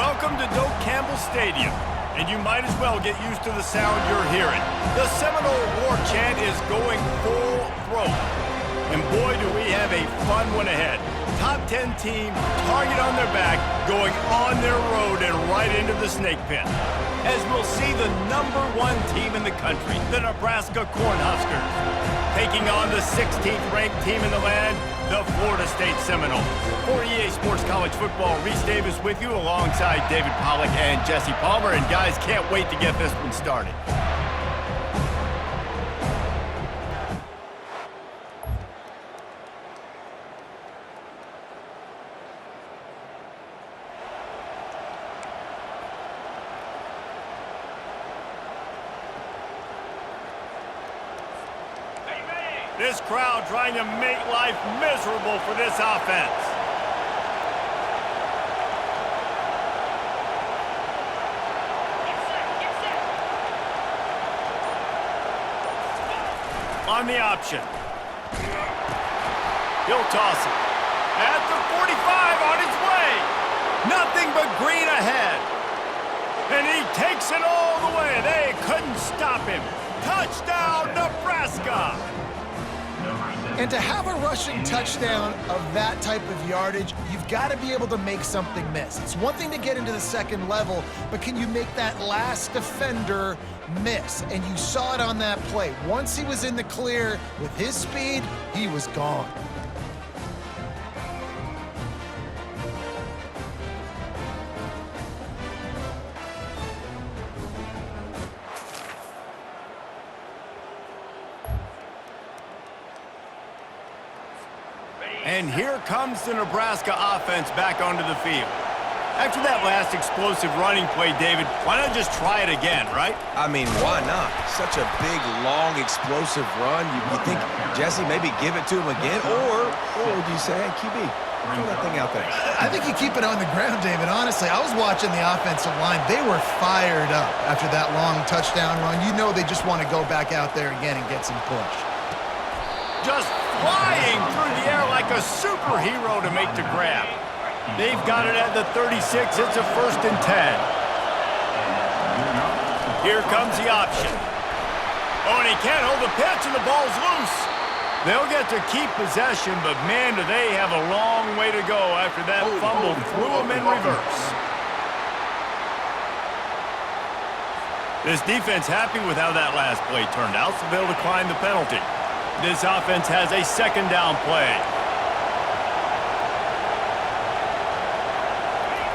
Welcome to Doak Campbell Stadium, and you might as well get used to the sound you're hearing. The Seminole War Chant is going full throat. And boy, do we have a fun one ahead. Top 10 team, target on their back, going on their road and right into the snake pit. As we'll see the #1 team in the country, the Nebraska Cornhuskers, taking on the 16th ranked team in the land, the Florida State Seminoles. For EA Sports College Football, Reese Davis with you alongside David Pollack and Jesse Palmer. And guys, can't wait to get this one started. This crowd trying to make life miserable for this offense. On the option. He'll toss it. At the 45 on his way. Nothing but green ahead. And he takes it all the way. They couldn't stop him. Touchdown, Nebraska! And to have a rushing touchdown of that type of yardage, you've got to be able to make something miss. It's one thing to get into the second level, but can you make that last defender miss? And you saw it on that play. Once he was in the clear with his speed, he was gone. And here comes the Nebraska offense back onto the field. After that last explosive running play, David, why not just try it again, right? I mean, why not? Such a big, long, explosive run. You think, Jesse, maybe give it to him again? Or do you say, hey, QB, throw that thing out there? I think you keep it on the ground, David. Honestly, I was watching the offensive line. They were fired up after that long touchdown run. You know they just want to go back out there again and get some push. Just flying through the air like a superhero to make the grab. They've got it at the 36. It's a 1st and 10. Here comes the option. Oh, and he can't hold the pitch, and the ball's loose. They'll get to keep possession, but man, do they have a long way to go after that fumble threw them in reverse. This defense happy with how that last play turned out, so they'll decline the penalty. This offense has a 2nd down play.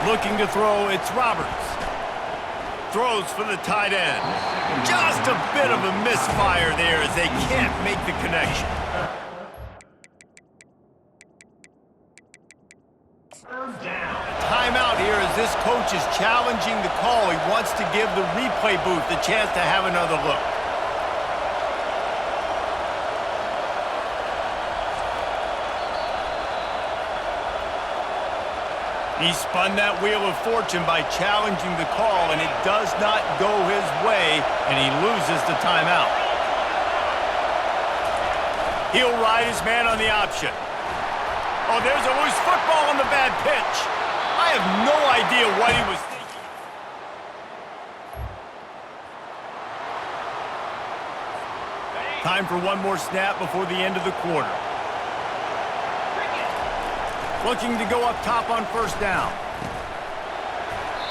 Looking to throw, it's Roberts. Throws for the tight end. Just a bit of a misfire there as they can't make the connection. Timeout here as this coach is challenging the call. He wants to give the replay booth the chance to have another look. He spun that wheel of fortune by challenging the call, and it does not go his way, and he loses the timeout. He'll ride his man on the option. Oh, there's a loose football on the bad pitch. I have no idea what he was thinking. Time for one more snap before the end of the quarter. Looking to go up top on 1st down.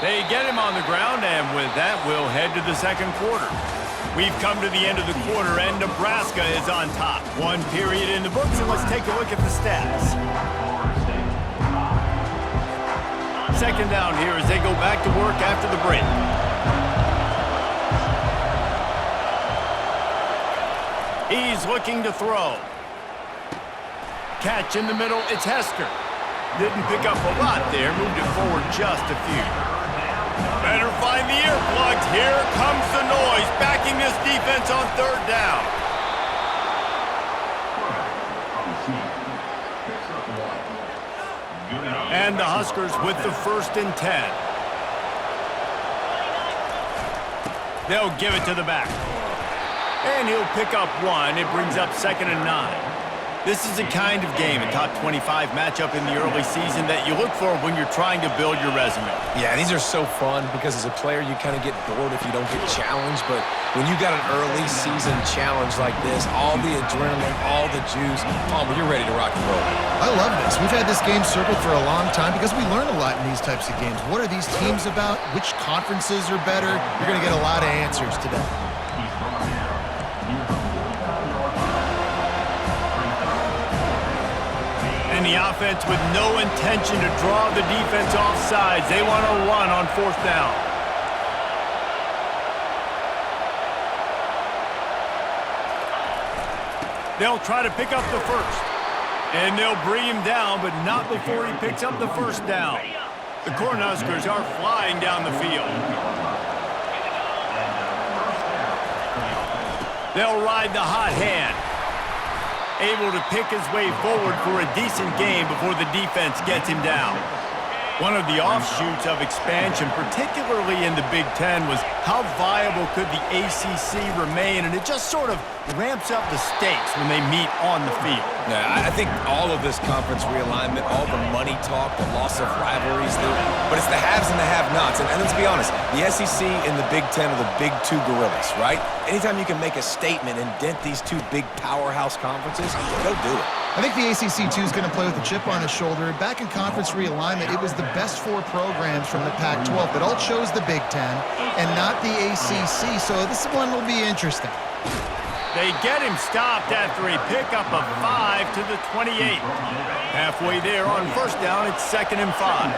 They get him on the ground, and with that, we'll head to the 2nd quarter. We've come to the end of the quarter, and Nebraska is on top. 1 period in the books, and let's take a look at the stats. 2nd down here as they go back to work after the break. He's looking to throw. Catch in the middle, it's Hester. Didn't pick up a lot there, moved it forward just a few. Better find the earplugs. Here comes the noise, backing this defense on 3rd down. And the Huskers with the 1st and 10. They'll give it to the back. And he'll pick up 1. It brings up 2nd and 9. This is the kind of game, a top 25 matchup in the early season that you look for when you're trying to build your resume. Yeah, these are so fun because as a player, you kind of get bored if you don't get challenged. But when you got an early season challenge like this, all the adrenaline, all the juice, Palmer, you're ready to rock and roll. I love this. We've had this game circled for a long time because we learn a lot in these types of games. What are these teams about? Which conferences are better? You're going to get a lot of answers today. And the offense with no intention to draw the defense off sides. They want to run on 4th down. They'll try to pick up the first. And they'll bring him down, but not before he picks up the first down. The Cornhuskers are flying down the field. They'll ride the hot hand. Able to pick his way forward for a decent game before the defense gets him down. One of the offshoots of expansion, particularly in the Big Ten, was how viable could the ACC remain, and it just sort of ramps up the stakes when they meet on the field. Yeah, I think all of this conference realignment, all the money talk, the loss of rivalries, but it's the haves and the have-nots. And let's be honest, the SEC and the Big Ten are the big two gorillas, right? Anytime you can make a statement and dent these two big powerhouse conferences, go do it. I think the ACC, too, is going to play with a chip on his shoulder. Back in conference realignment, it was the best 4 programs from the Pac-12 that all chose the Big Ten and not the ACC, so this one will be interesting. They get him stopped after a pickup of 5 to the 28. Halfway there on 1st down, it's 2nd and 5.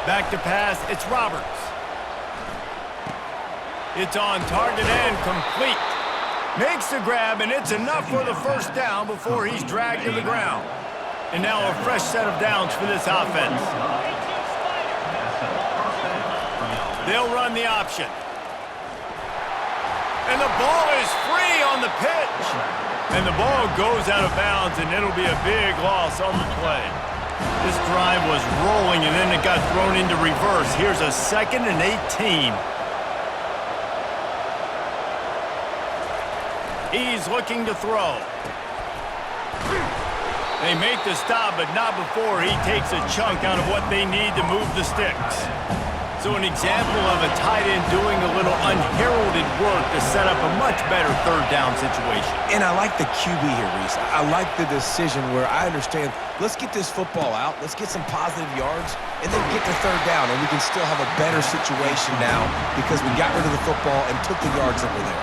Back to pass, it's Roberts. It's on target and complete. Makes the grab, and it's enough for the 1st down before he's dragged to the ground. And now a fresh set of downs for this offense. They'll run the option. And the ball is free on the pitch. And the ball goes out of bounds, and it'll be a big loss on the play. This drive was rolling, and then it got thrown into reverse. Here's a 2nd and 18. He's looking to throw. They make the stop, but not before he takes a chunk out of what they need to move the sticks. So an example of a tight end doing a little unheralded work to set up a much better 3rd down situation. And I like the QB here, Reese. I like the decision where I understand, let's get this football out, let's get some positive yards, and then get to 3rd down, and we can still have a better situation now because we got rid of the football and took the yards that were there.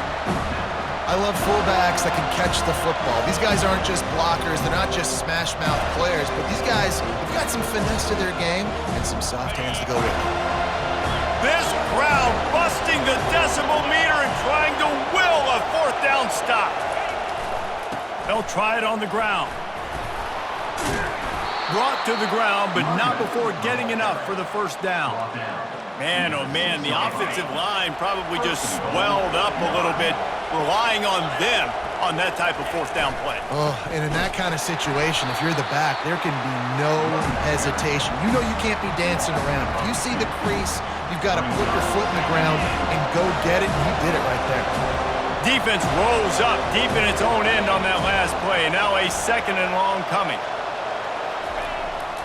I love fullbacks that can catch the football. These guys aren't just blockers. They're not just smash-mouth players, but these guys have got some finesse to their game and some soft hands to go with it. This crowd busting the decibel meter and trying to will a 4th down stop. They'll try it on the ground. Brought to the ground, but not before getting enough for the 1st down. Man, oh man, the offensive line probably just swelled up a little bit, relying on them on that type of 4th down play. Oh, and in that kind of situation, if you're the back, there can be no hesitation. You know you can't be dancing around. If you see the crease, you've got to put your foot in the ground and go get it, and he did it right there. Defense rolls up deep in its own end on that last play. Now a 2nd and long coming.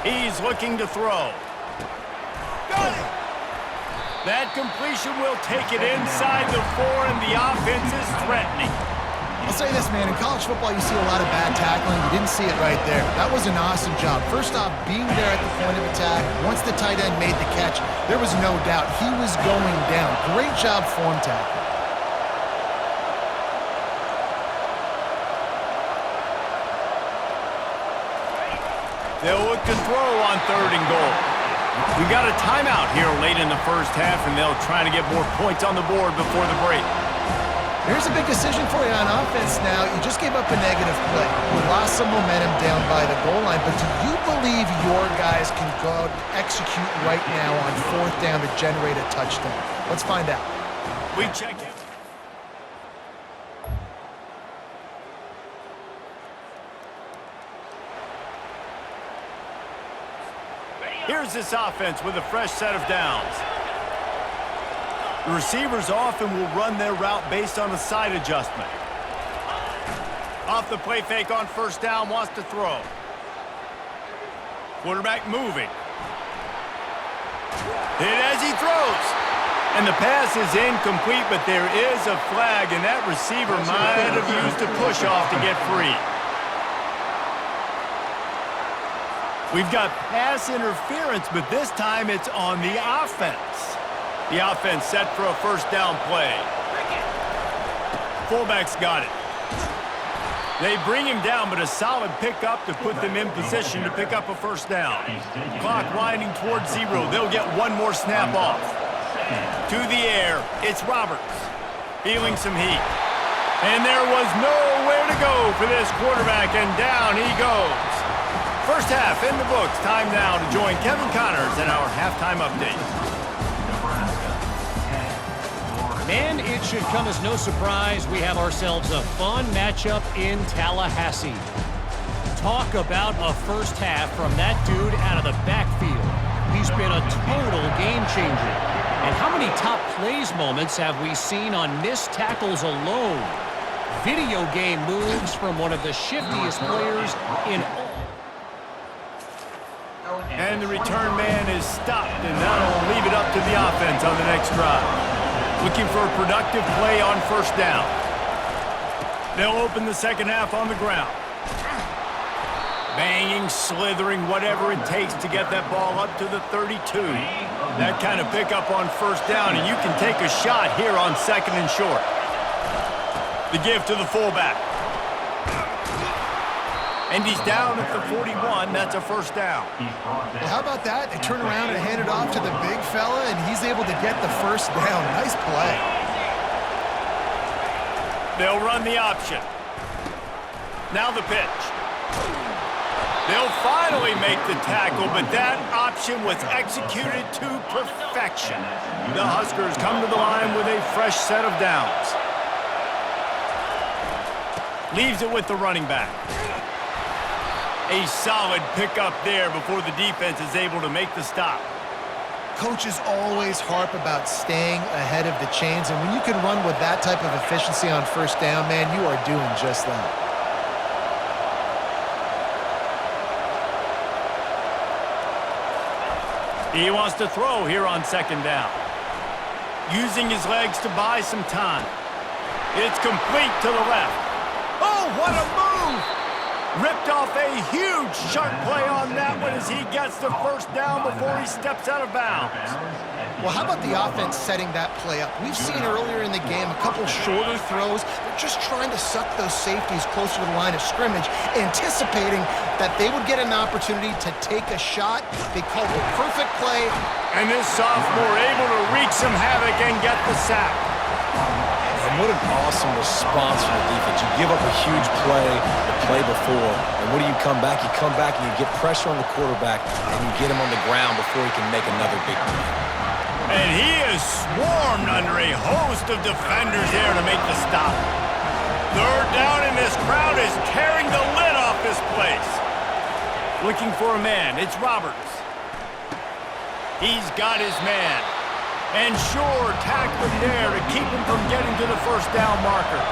He's looking to throw. Got it. That completion will take it inside the 4, and the offense is threatening. I'll say this, man. In college football, you see a lot of bad tackling. You didn't see it right there. That was an awesome job. First off, being there at the point of attack. Once the tight end made the catch, there was no doubt he was going down. Great job form tackling. They'll look to throw on 3rd and goal. We got a timeout here late in the 1st half, and they'll try to get more points on the board before the break. Here's a big decision for you on offense now. You just gave up a negative play. You lost some momentum down by the goal line, but do you believe your guys can go out and execute right now on 4th down to generate a touchdown? Let's find out. We check in. Here's this offense with a fresh set of downs. The receivers often will run their route based on a side adjustment. Off the play fake on first down, wants to throw. Quarterback moving. Hit as he throws. And the pass is incomplete, but there is a flag, and that receiver might have used a push-off to get free. We've got pass interference, but this time it's on the offense. The offense set for a first down play. Fullback's got it. They bring him down, but a solid pickup to put them in position to pick up a first down. Clock winding towards 0. They'll get one more snap off. To the air, it's Roberts. Feeling some heat. And there was nowhere to go for this quarterback, and down he goes. First half in the books. Time now to join Kevin Connors in our halftime update. Man, it should come as no surprise we have ourselves a fun matchup in Tallahassee. Talk about a first half from that dude out of the backfield. He's been a total game changer. And how many top plays moments have we seen on missed tackles alone? Video game moves from one of the shiftiest players in all. And the return man is stopped, and that'll leave it up to the offense on the next drive. Looking for a productive play on first down. They'll open the second half on the ground. Banging, slithering, whatever it takes to get that ball up to the 32. That kind of pickup on first down, and you can take a shot here on second and short. The give to the fullback. And he's down at the 41. That's a first down. Well, how about that? They turn around and hand it off to the big fella, and he's able to get the first down. Nice play. They'll run the option. Now the pitch. They'll finally make the tackle, but that option was executed to perfection. The Huskers come to the line with a fresh set of downs. Leaves it with the running back. A solid pickup there before the defense is able to make the stop. Coaches always harp about staying ahead of the chains, and when you can run with that type of efficiency on first down, man, you are doing just that. He wants to throw here on second down. Using his legs to buy some time. It's complete to the left. Oh, what a move! Ripped off a huge sharp play on that one as he gets the first down before he steps out of bounds. Well, how about the offense setting that play up? We've seen earlier in the game a couple shorter throws. They're just trying to suck those safeties closer to the line of scrimmage, anticipating that they would get an opportunity to take a shot. They called the perfect play. And this sophomore able to wreak some havoc and get the sack. And what an awesome response from the defense. You give up a huge play the play before, and what do you come back? You come back and you get pressure on the quarterback, and you get him on the ground before he can make another big play. And he is swarmed under a host of defenders there to make the stop. Third down, and this crowd is tearing the lid off this place. Looking for a man. It's Roberts. He's got his man. And sure, tackling there to keep him from getting to the first down marker.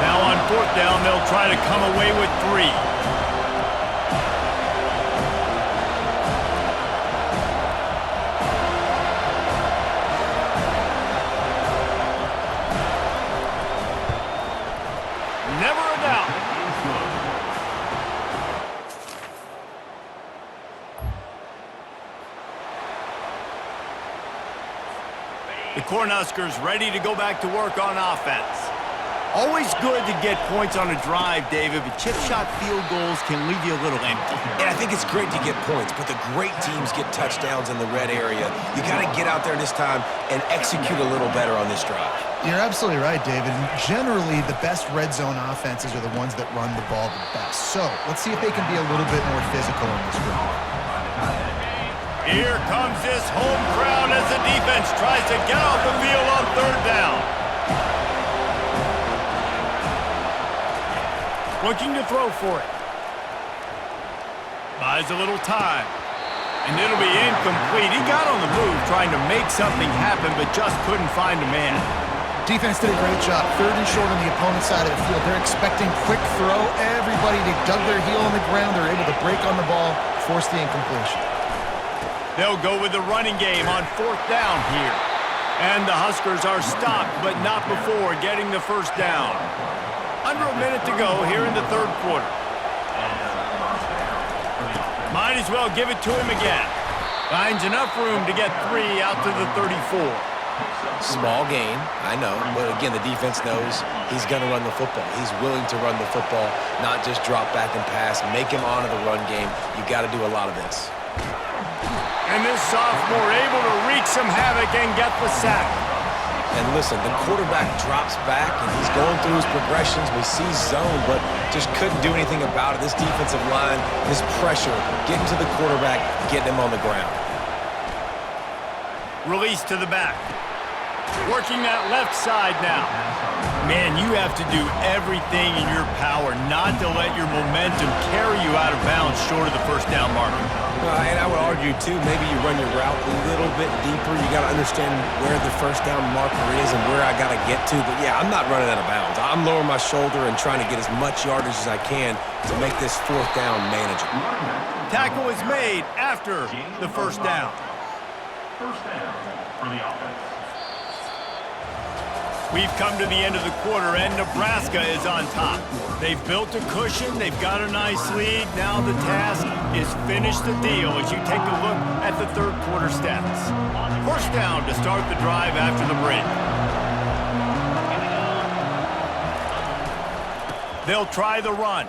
Now on fourth down, they'll try to come away with 3. Never a doubt. The Cornhuskers ready to go back to work on offense. Always good to get points on a drive, David, but chip shot field goals can leave you a little empty. And I think it's great to get points, but the great teams get touchdowns in the red area. You got to get out there this time and execute a little better on this drive. You're absolutely right, David. Generally, the best red zone offenses are the ones that run the ball the best. So let's see if they can be a little bit more physical in this drive. Here comes this home crowd as the defense tries to get off the field on third down. Looking to throw for it. Buys a little time. And it'll be incomplete. He got on the move trying to make something happen, but just couldn't find a man. Defense did a great job. Third and short on the opponent's side of the field. They're expecting quick throw. Everybody, they dug their heel on the ground. They're able to break on the ball, force the incompletion. They'll go with the running game on 4th down here. And the Huskers are stopped, but not before getting the first down. Under a minute to go here in the 3rd quarter. Might as well give it to him again. Finds enough room to get 3 out to the 34. Small gain, I know, but again, the defense knows he's going to run the football. He's willing to run the football, not just drop back and pass, make him honor the run game. You got to do a lot of this. And this sophomore able to wreak some havoc and get the sack. And listen, the quarterback drops back, and he's going through his progressions. We see zone, but just couldn't do anything about it. This defensive line, his pressure, getting to the quarterback, getting him on the ground. Release to the back. Working that left side now. Man, you have to do everything in your power not to let your momentum carry you out of bounds short of the first down marker. And I would argue, too, maybe you run your route a little bit deeper. You got to understand where the first down marker is and where I got to get to. But, yeah, I'm not running out of bounds. I'm lowering my shoulder and trying to get as much yardage as I can to make this 4th down manageable. Tackle is made after the first down. First down for the offense. We've come to the end of the quarter, and Nebraska is on top. They've built a cushion. They've got a nice lead. Now the task is finish the deal as you take a look at the 3rd quarter stats. First down to start the drive after the break. They'll try the run.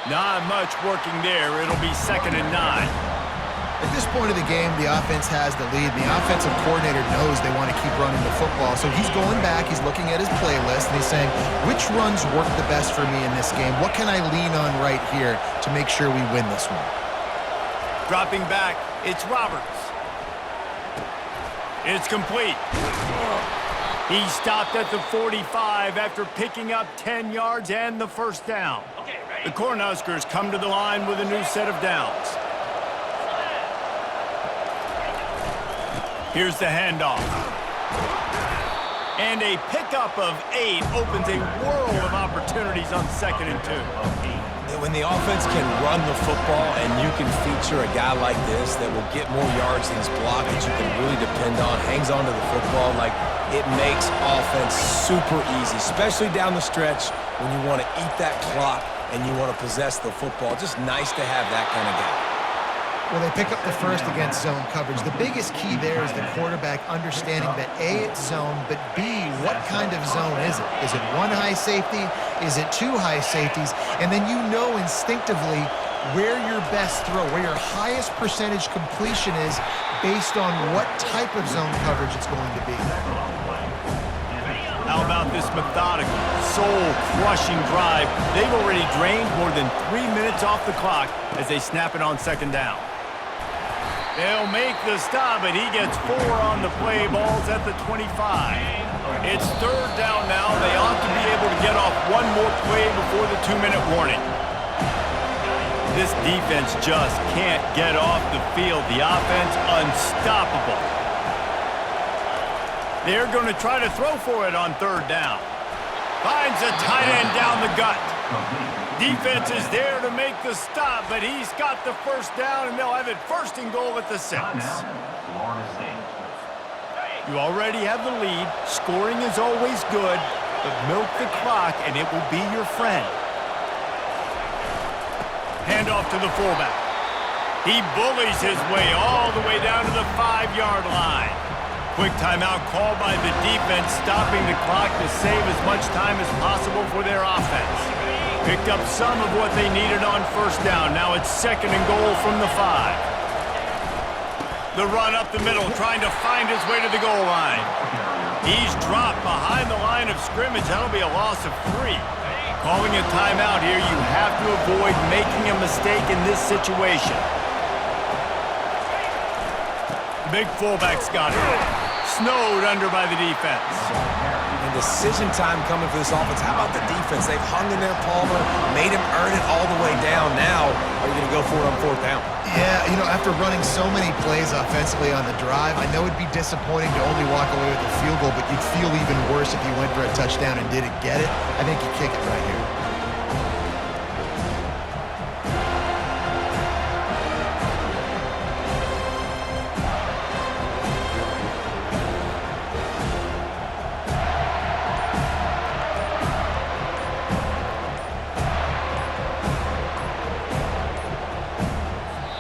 Not much working there. It'll be 2nd and 9. At this point of the game, the offense has the lead. The offensive coordinator knows they want to keep running the football. So he's going back, he's looking at his playlist, and he's saying, which runs work the best for me in this game? What can I lean on right here to make sure we win this one? Dropping back, it's Roberts. It's complete. He stopped at the 45 after picking up 10 yards and the first down. The Cornhuskers come to the line with a new set of downs. Here's the handoff. And a pickup of 8 opens a world of opportunities on 2nd and 2. When the offense can run the football and you can feature a guy like this that will get more yards than his block that you can really depend on, hangs on to the football, like it makes offense super easy, especially down the stretch when you want to eat that clock and you want to possess the football. Just nice to have that kind of guy. Well, they pick up the first against zone coverage. The biggest key there is the quarterback understanding that A, it's zone, but B, what kind of zone is it? Is it 1 high safety? Is it 2 high safeties? And then you know instinctively where your best throw, where your highest percentage completion is based on what type of zone coverage it's going to be. How about this methodical, soul-crushing drive? They've already drained more than 3 minutes off the clock as they snap it on 2nd down. They'll make the stop, but he gets 4 on the play. Ball's at the 25. It's 3rd down now. They ought to be able to get off one more play before the 2-minute warning. This defense just can't get off the field. The offense unstoppable. They're going to try to throw for it on 3rd down. Finds a tight end down the gut. Defense is there to make the stop, but he's got the first down, and they'll have it 1st and goal at the 6. You already have the lead. Scoring is always good, but milk the clock, and it will be your friend. Handoff to the fullback. He bullies his way all the way down to the 5-yard line. Quick timeout called by the defense, stopping the clock to save as much time as possible for their offense. Picked up some of what they needed on 1st down. Now it's 2nd and goal from the 5. The run up the middle, trying to find his way to the goal line. He's dropped behind the line of scrimmage. That'll be a loss of 3. Calling a timeout here, you have to avoid making a mistake in this situation. The big fullback's got it. Snowed under by the defense. And decision time coming for this offense. How about the defense? They've hung in there, Palmer, made him earn it all the way down. Now, are you going to go for it on fourth down? Yeah, you know, after running so many plays offensively on the drive, I know it'd be disappointing to only walk away with a field goal, but you'd feel even worse if you went for a touchdown and didn't get it. I think you kick it right here.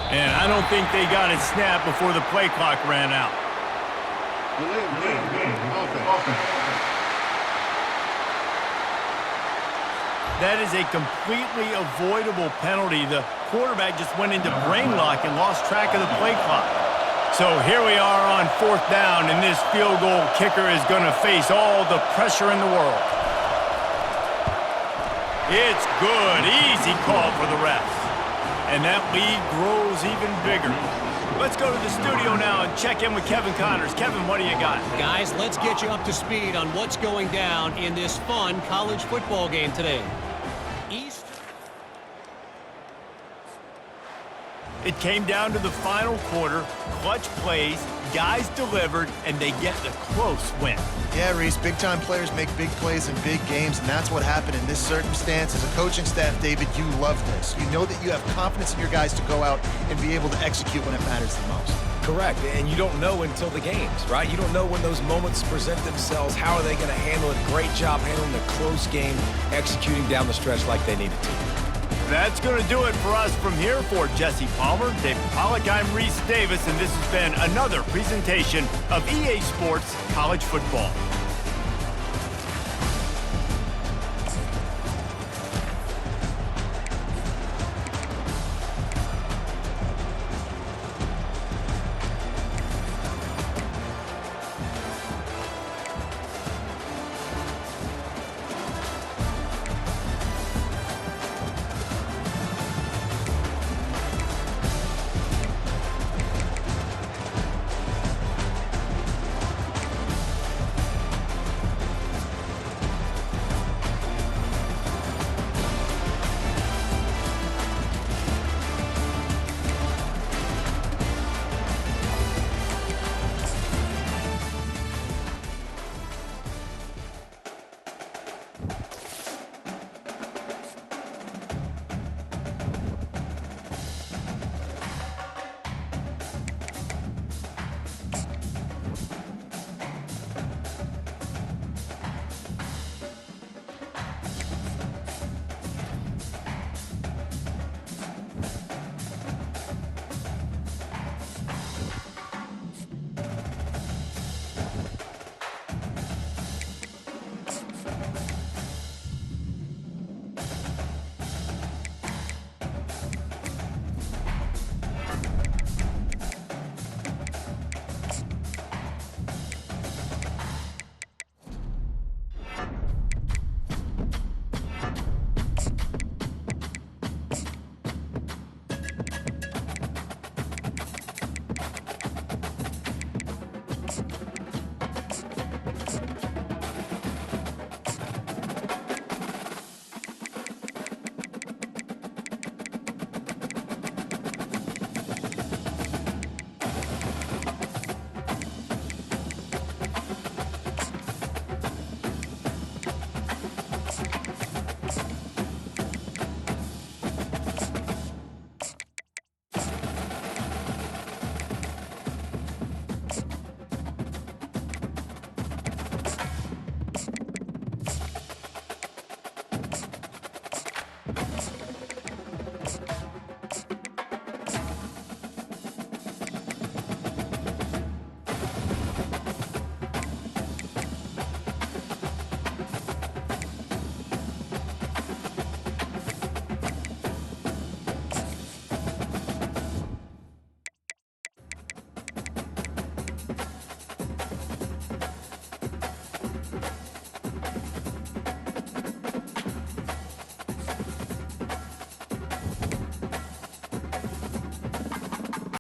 And I don't think they got it snapped before the play clock ran out. That is a completely avoidable penalty. The quarterback just went into brain lock and lost track of the play clock. So here we are on fourth down, and this field goal kicker is going to face all the pressure in the world. It's good. Easy call for the refs. And that lead grows even bigger. Let's go to the studio now and check in with Kevin Connors. Kevin, what do you got? Guys, let's get you up to speed on what's going down in this fun college football game today. East. It came down to the final quarter, clutch plays, guys delivered, and they get the close win. Yeah, Reese, big-time players make big plays in big games, and that's what happened in this circumstance. As a coaching staff, David, you love this. You know that you have confidence in your guys to go out and be able to execute when it matters the most. Correct, and you don't know until the games, right? You don't know when those moments present themselves. How are they going to handle it? Great job handling a close game, executing down the stretch like they needed to. That's going to do it for us from here. For Jesse Palmer, David Pollack, I'm Reese Davis, and this has been another presentation of EA Sports College Football.